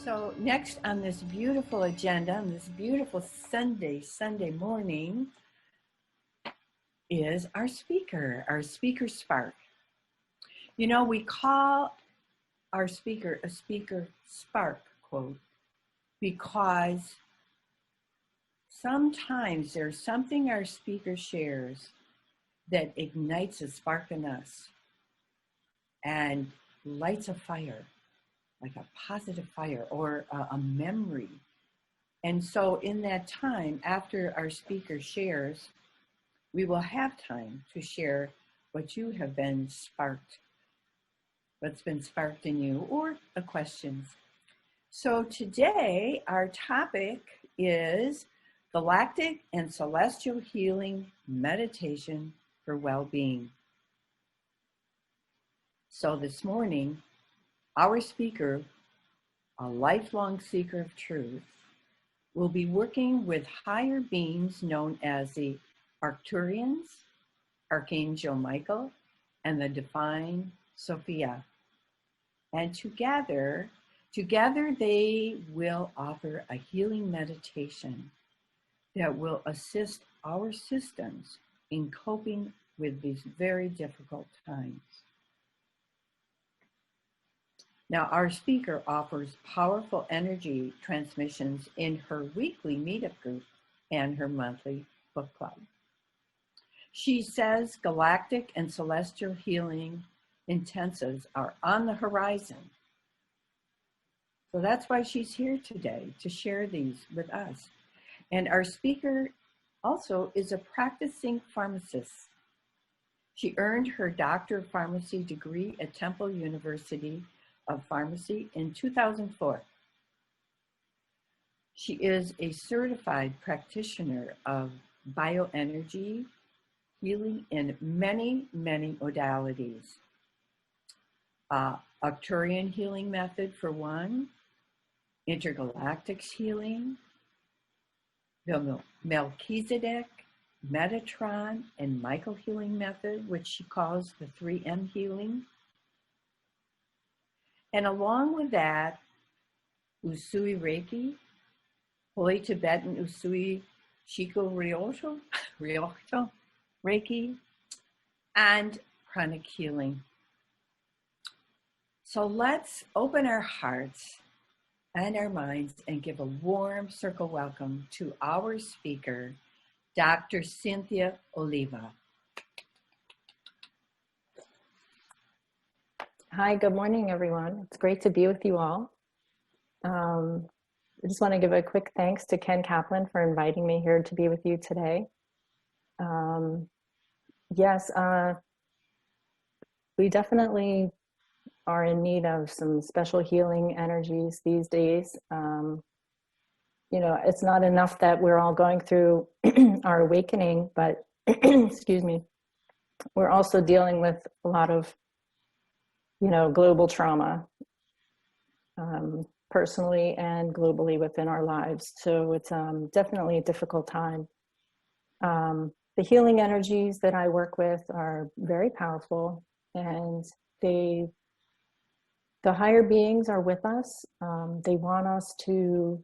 So next on this beautiful agenda, on this beautiful Sunday morning, is our speaker spark. You know, we call our speaker a speaker spark, quote, because sometimes there's something our speaker shares that ignites a spark in us and lights a fire, like a positive fire or a memory. And so in that time, after our speaker shares, we will have time to share what you have been sparked, what's been sparked in you, or the questions. So today, our topic is Galactic and Celestial Healing Meditation for Well-Being. So this morning, our speaker, a lifelong seeker of truth, will be working with higher beings known as the Arcturians, Archangel Michael, and the Divine Sophia. And together they will offer a healing meditation that will assist our systems in coping with these very difficult times. Now, our speaker offers powerful energy transmissions in her weekly meetup group and her monthly book club. She says galactic and celestial healing intensives are on the horizon. So that's why she's here today, to share these with us. And our speaker also is a practicing pharmacist. She earned her Doctor of Pharmacy degree at Temple University of Pharmacy in 2004. She is a certified practitioner of bioenergy healing in many modalities. Arcturian healing method for one, Intergalactics healing, the Melchizedek, Metatron, and Michael healing method, which she calls the 3M healing. And along with that, Usui Reiki, Holy Tibetan Usui Shiki Ryotto, Reiki, and Pranic Healing. So let's open our hearts and our minds and give a warm circle welcome to our speaker, Dr. Cynthia Oliva. Hi, good morning, everyone. It's great to be with you all. I just want to give a quick thanks to Ken Kaplan for inviting me here to be with you today. Yes, we definitely are in need of some special healing energies these days. You know, it's not enough that we're all going through our awakening, but excuse me, we're also dealing with a lot of, you know, global trauma, personally and globally within our lives. So it's definitely a difficult time. The healing energies that I work with are very powerful, and the higher beings are with us. They want us to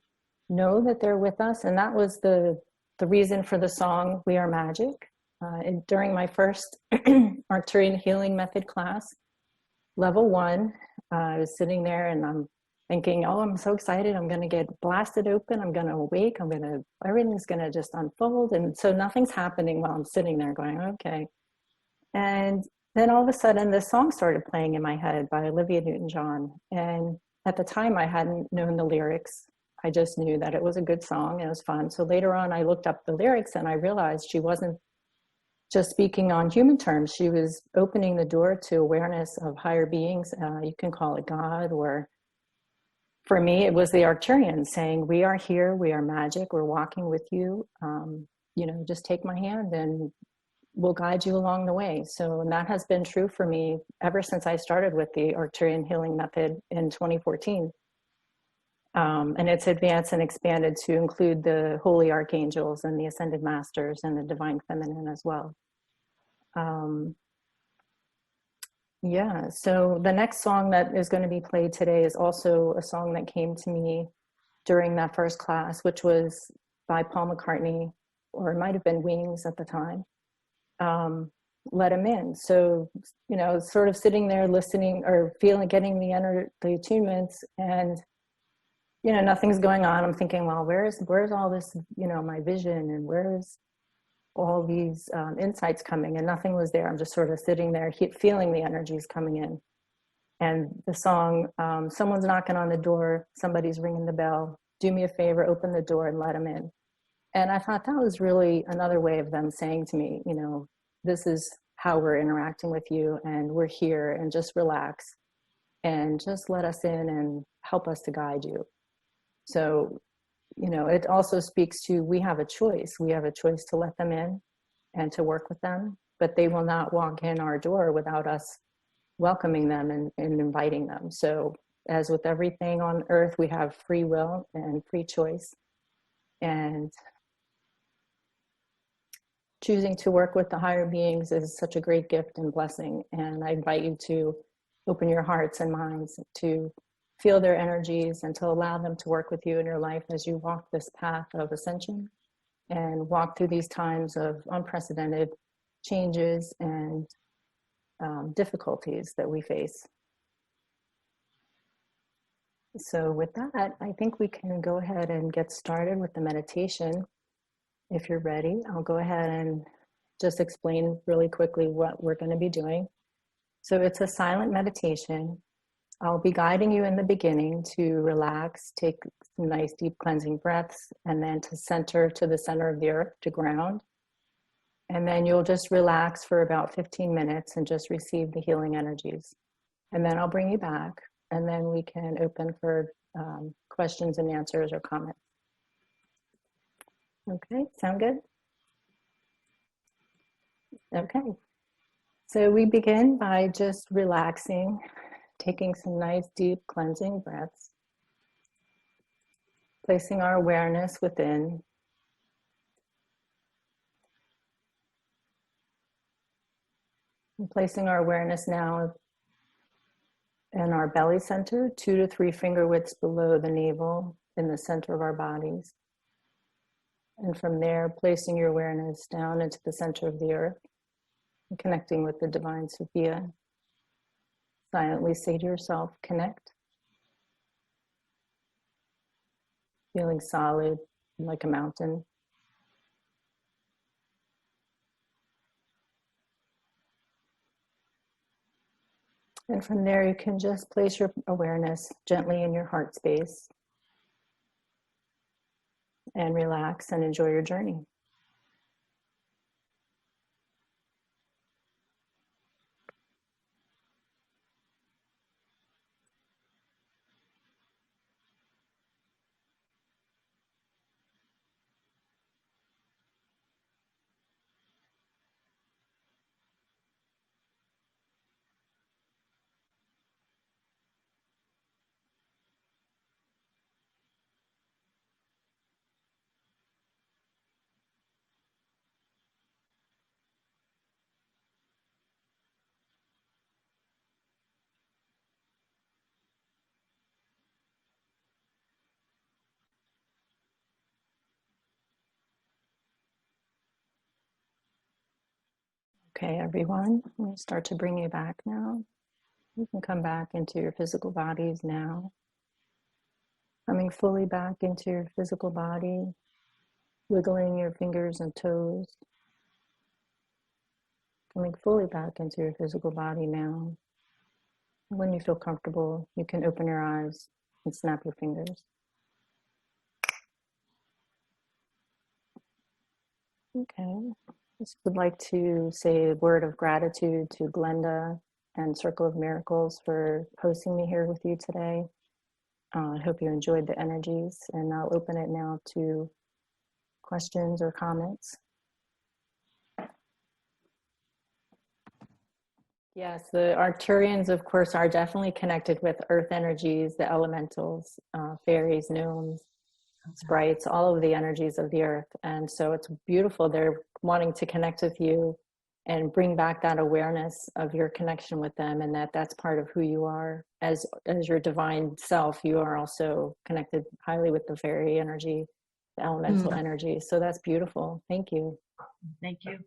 know that they're with us, and that was the reason for the song "We Are Magic." During my first Arcturian healing method class, level 1, I was sitting there and I'm thinking, oh, I'm so excited. I'm going to get blasted open. I'm going to awake. Everything's going to just unfold. And so nothing's happening while I'm sitting there going, okay. And then all of a sudden this song started playing in my head by Olivia Newton-John. And at the time I hadn't known the lyrics. I just knew that it was a good song and it was fun. So later on I looked up the lyrics and I realized she wasn't just speaking on human terms. She was opening the door to awareness of higher beings. You can call it God, or for me, it was the Arcturians saying, we are here, we are magic, we're walking with you. You know, just take my hand and we'll guide you along the way. So, and that has been true for me ever since I started with the Arcturian healing method in 2014. And it's advanced and expanded to include the holy archangels and the ascended masters and the divine feminine as well. Yeah, so the next song that is going to be played today is also a song that came to me during that first class, which was by Paul McCartney, or it might have been Wings at the time. Let Him In. So, you know, sort of sitting there listening or feeling, getting the attunements, and, you know, nothing's going on. I'm thinking, well, where's all this, you know, my vision, and where's all these insights coming? And nothing was there. I'm just sort of sitting there feeling the energies coming in. And the song, someone's knocking on the door, somebody's ringing the bell, do me a favor, open the door and let them in. And I thought that was really another way of them saying to me, you know, this is how we're interacting with you, and we're here, and just relax and just let us in and help us to guide you. So, you know, it also speaks to, we have a choice. We have a choice to let them in and to work with them, but they will not walk in our door without us welcoming them and inviting them. So as with everything on earth, we have free will and free choice. And choosing to work with the higher beings is such a great gift and blessing. And I invite you to open your hearts and minds to feel their energies and to allow them to work with you in your life as you walk this path of ascension and walk through these times of unprecedented changes and difficulties that we face. So with that, I think we can go ahead and get started with the meditation. If you're ready, I'll go ahead and just explain really quickly what we're going to be doing. So it's a silent meditation. I'll be guiding you in the beginning to relax, take some nice deep cleansing breaths, and then to center to the center of the earth, to ground. And then you'll just relax for about 15 minutes and just receive the healing energies. And then I'll bring you back, and then we can open for questions and answers or comments. Okay, sound good? Okay. So we begin by just relaxing, taking some nice deep cleansing breaths, placing our awareness within, and placing our awareness now in our belly center, 2 to 3 finger widths below the navel, in the center of our bodies. And from there, placing your awareness down into the center of the earth, and connecting with the Divine Sophia. Silently say to yourself, connect. Feeling solid, like a mountain. And from there, you can just place your awareness gently in your heart space and relax and enjoy your journey. Okay, everyone, I'm going to start to bring you back now. You can come back into your physical bodies now. Coming fully back into your physical body, wiggling your fingers and toes. Coming fully back into your physical body now. When you feel comfortable, you can open your eyes and snap your fingers. Okay. Just would like to say a word of gratitude to Glenda and Circle of Miracles for hosting me here with you today. I hope you enjoyed the energies, and I'll open it now to questions or comments. Yes, the Arcturians, of course, are definitely connected with earth energies, the elementals, fairies, gnomes, sprites, all of the energies of the earth. And so it's beautiful. They're wanting to connect with you and bring back that awareness of your connection with them, and that that's part of who you are as your divine self. You are also connected highly with the fairy energy, the elemental energy. So that's beautiful. Thank you. Thank you.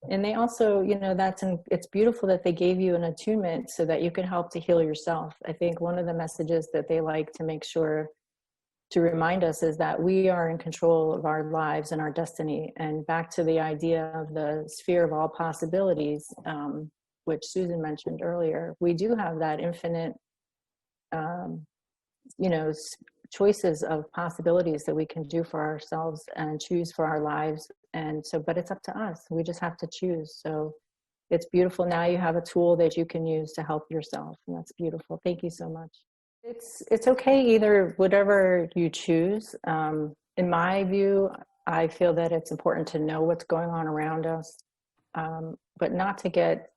And they also, you know, it's beautiful that they gave you an attunement so that you can help to heal yourself. I think one of the messages that they like to make sure to remind us is that we are in control of our lives and our destiny. And back to the idea of the sphere of all possibilities, which Susan mentioned earlier, we do have that infinite, you know, choices of possibilities that we can do for ourselves and choose for our lives. And so, but it's up to us. We just have to choose. So it's beautiful. Now you have a tool that you can use to help yourself. And that's beautiful. Thank you so much. It's okay, either whatever you choose. In my view, I feel that it's important to know what's going on around us, but not to get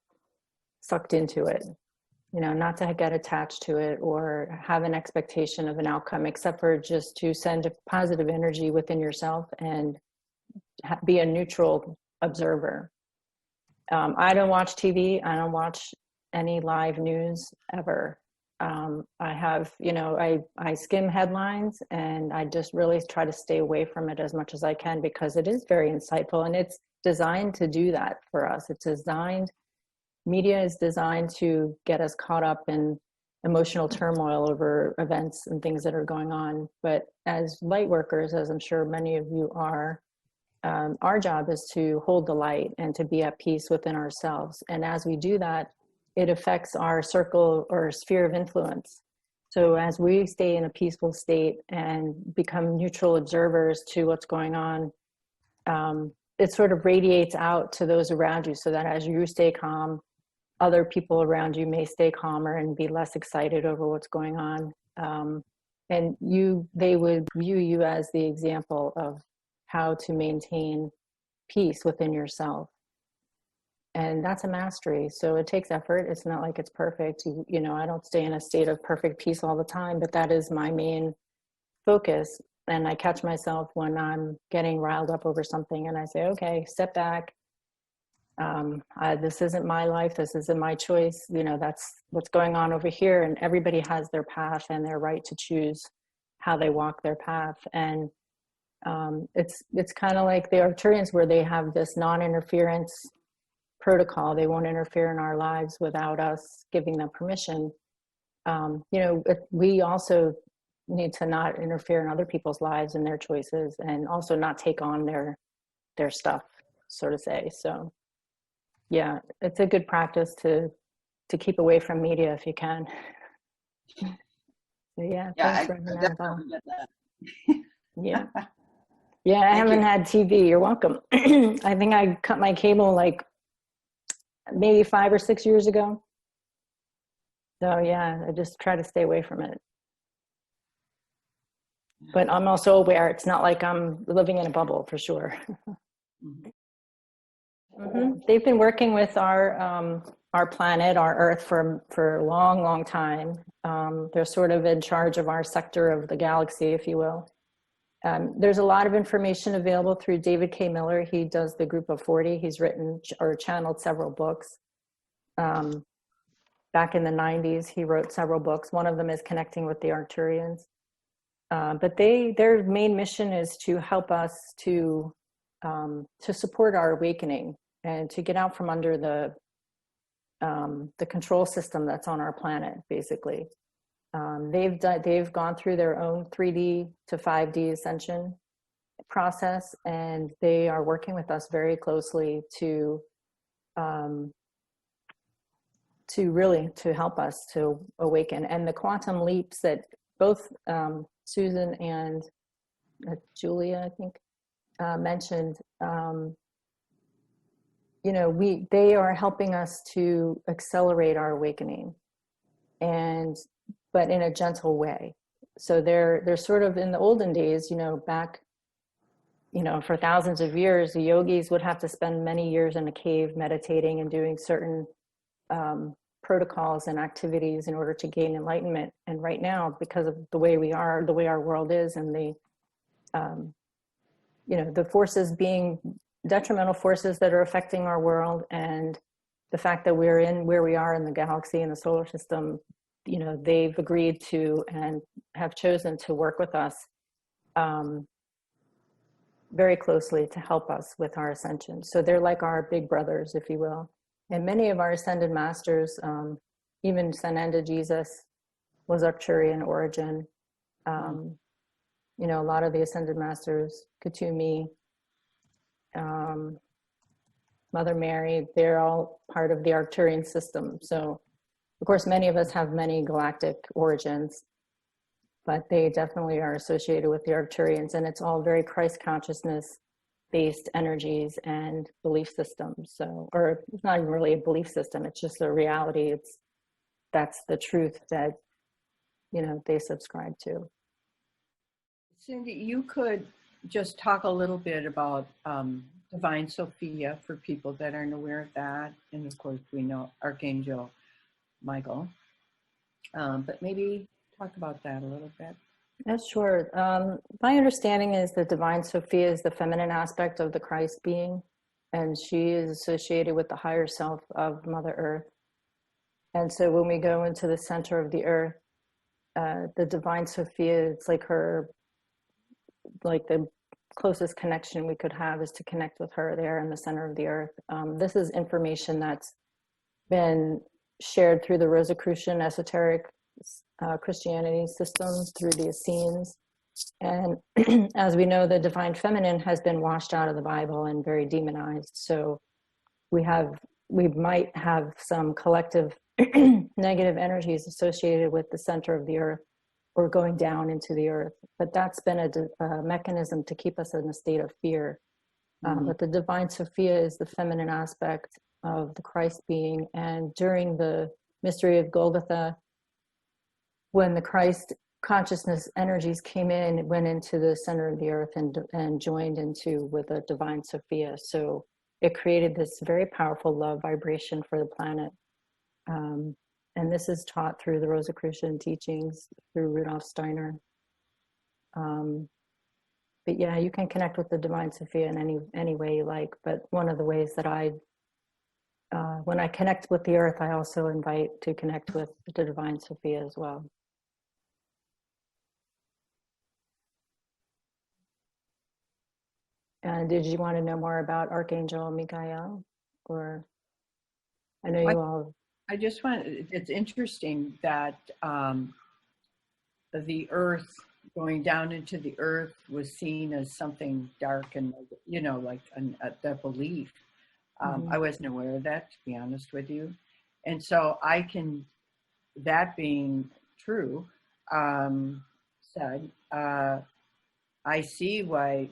sucked into it, you know, not to get attached to it or have an expectation of an outcome, except for just to send a positive energy within yourself and be a neutral observer. I don't watch TV. I don't watch any live news ever. I have, you know, I skim headlines, and I just really try to stay away from it as much as I can, because it is very insightful and it's designed to do that for us. Media is designed to get us caught up in emotional turmoil over events and things that are going on. But as light workers, as I'm sure many of you are, our job is to hold the light and to be at peace within ourselves. And as we do that, it affects our circle or sphere of influence. So as we stay in a peaceful state and become neutral observers to what's going on, it sort of radiates out to those around you, so that as you stay calm, other people around you may stay calmer and be less excited over what's going on. And they would view you as the example of how to maintain peace within yourself. And that's a mastery. So it takes effort. It's not like it's perfect. You know, I don't stay in a state of perfect peace all the time, but that is my main focus. And I catch myself when I'm getting riled up over something, and I say, okay, step back. This isn't my life. This isn't my choice. You know, that's what's going on over here. And everybody has their path and their right to choose how they walk their path. And it's kind of like the Arcturians, where they have this non-interference protocol. They won't interfere in our lives without us giving them permission. You know, we also need to not interfere in other people's lives and their choices, and also not take on their stuff, so to say. So yeah, it's a good practice to keep away from media if you can. So yeah, thanks for having that. Yeah. Yeah, I haven't had TV. You're welcome. I think I cut my cable like maybe 5 or 6 years ago. So yeah, I just try to stay away from it. But I'm also aware it's not like I'm living in a bubble, for sure. They've been working with our planet, our Earth, for a long, long time. They're sort of in charge of our sector of the galaxy, if you will. There's a lot of information available through David K. Miller. He does the Group of 40. He's written or channeled several books. Back in the 90s, he wrote several books. One of them is Connecting with the Arcturians. But their main mission is to help us to support our awakening and to get out from under the control system that's on our planet, basically. They've gone through their own 3D to 5D ascension process, and they are working with us very closely to help us to awaken. And the quantum leaps that both Susan and Julia, I think, mentioned, you know, they are helping us to accelerate our awakening, but in a gentle way. So they're sort of, in the olden days, you know, back, you know, for thousands of years, the yogis would have to spend many years in a cave meditating and doing certain protocols and activities in order to gain enlightenment. And right now, because of the way we are, the way our world is, and the, you know, the forces being detrimental forces that are affecting our world, and the fact that we're in where we are in the galaxy and the solar system, you know, they've agreed to and have chosen to work with us very closely to help us with our ascension. So they're like our big brothers, if you will. And many of our ascended masters, even Sananda Jesus was Arcturian origin. You know, a lot of the ascended masters, Katumi, Mother Mary, they're all part of the Arcturian system. So, of course, many of us have many galactic origins, but they definitely are associated with the Arcturians, and it's all very Christ consciousness based energies and belief systems. So, or it's not even really a belief system, it's just a reality. That's the truth that, you know, they subscribe to. Cindi, you could just talk a little bit about Divine Sophia for people that aren't aware of that. And of course, we know Archangel Michael, but maybe talk about that a little bit. Yes, sure. My understanding is that Divine Sophia is the feminine aspect of the Christ being, and she is associated with the higher self of Mother Earth. And so when we go into the center of the earth, the Divine Sophia, it's like her, like the closest connection we could have is to connect with her there in the center of the earth. This is information that's been shared through the Rosicrucian esoteric Christianity systems, through the Essenes. And as we know, the divine feminine has been washed out of the Bible and very demonized. So we might have some collective negative energies associated with the center of the earth or going down into the earth. But that's been a mechanism to keep us in a state of fear. But the Divine Sophia is the feminine aspect of the Christ being. And during the mystery of Golgotha, when the Christ consciousness energies came in, it went into the center of the earth and joined into with the Divine Sophia. So it created this very powerful love vibration for the planet. And this is taught through the Rosicrucian teachings, through Rudolf Steiner. But yeah, you can connect with the Divine Sophia in any way you like. But one of the ways that when I connect with the earth, I also invite to connect with the Divine Sophia as well. Did you want to know more about Archangel Michael? Or I know you all. I just want, it's interesting that the earth, going down into the earth, was seen as something dark and, you know, like the belief. I wasn't aware of that, to be honest with you. And so that being true, said, I see why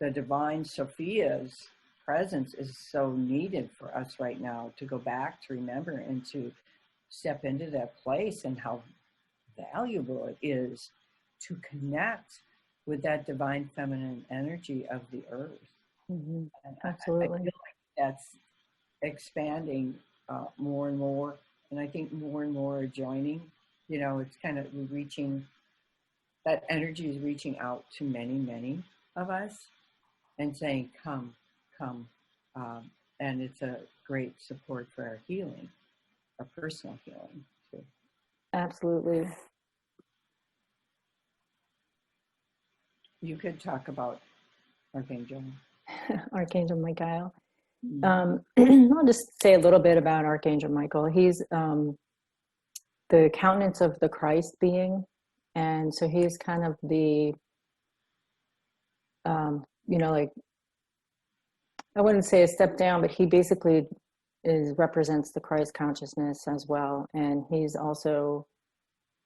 the Divine Sophia's presence is so needed for us right now, to go back, to remember, and to step into that place, and how valuable it is to connect with that divine feminine energy of the earth. Absolutely. I feel like that's expanding more and more, and I think more and more are joining. You know, it's kind of reaching, that energy is reaching out to many, many of us and saying, come. And it's a great support for our healing, our personal healing too. Absolutely. You could talk about Archangel Michael. I'll just say a little bit about Archangel Michael. He's the countenance of the Christ being, and so he's kind of the, you know, like, I wouldn't say a step down, but he basically represents the Christ consciousness as well. And he's also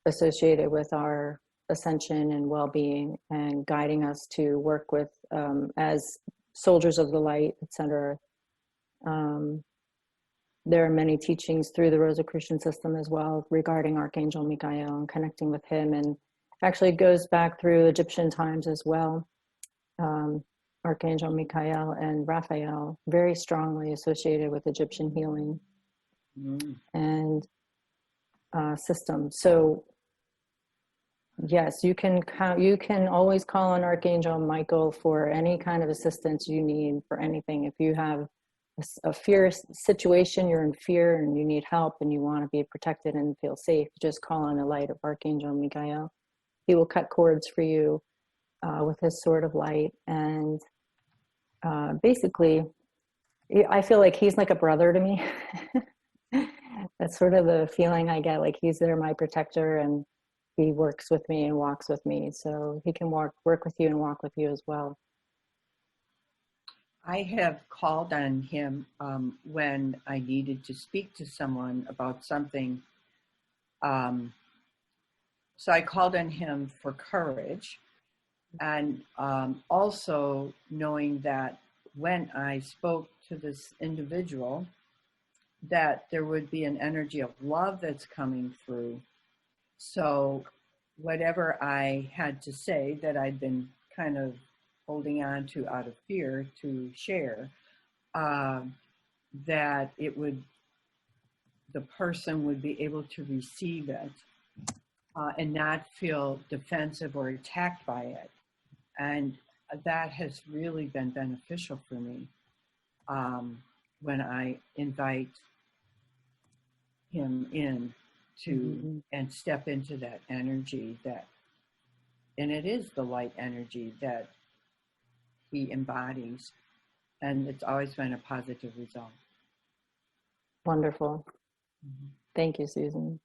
associated with our ascension and well-being, and guiding us to work with, as soldiers of the light, etc. There are many teachings through the Rosicrucian system as well regarding Archangel Michael and connecting with him. And actually it goes back through Egyptian times as well. Archangel Michael and Raphael, very strongly associated with Egyptian healing and systems. So Yes, you can you can always call on Archangel Michael for any kind of assistance you need for anything. If you have a fear situation, you're in fear and you need help and you want to be protected and feel safe, just call on the light of Archangel Miguel. He will cut cords for you with his sword of light. And basically, I feel like he's like a brother to me. That's sort of the feeling I get, like he's there, my protector, and he works with me and walks with me. So he can work with you and walk with you as well. I have called on him when I needed to speak to someone about something. So I called on him for courage, and also knowing that when I spoke to this individual, that there would be an energy of love that's coming through. So whatever I had to say that I'd been kind of holding on to out of fear to share, that it would, the person would be able to receive it and not feel defensive or attacked by it. And that has really been beneficial for me when I invite him in to and step into that energy that, and it is the light energy that he embodies, and it's always been a positive result. Wonderful. Thank you, Susan.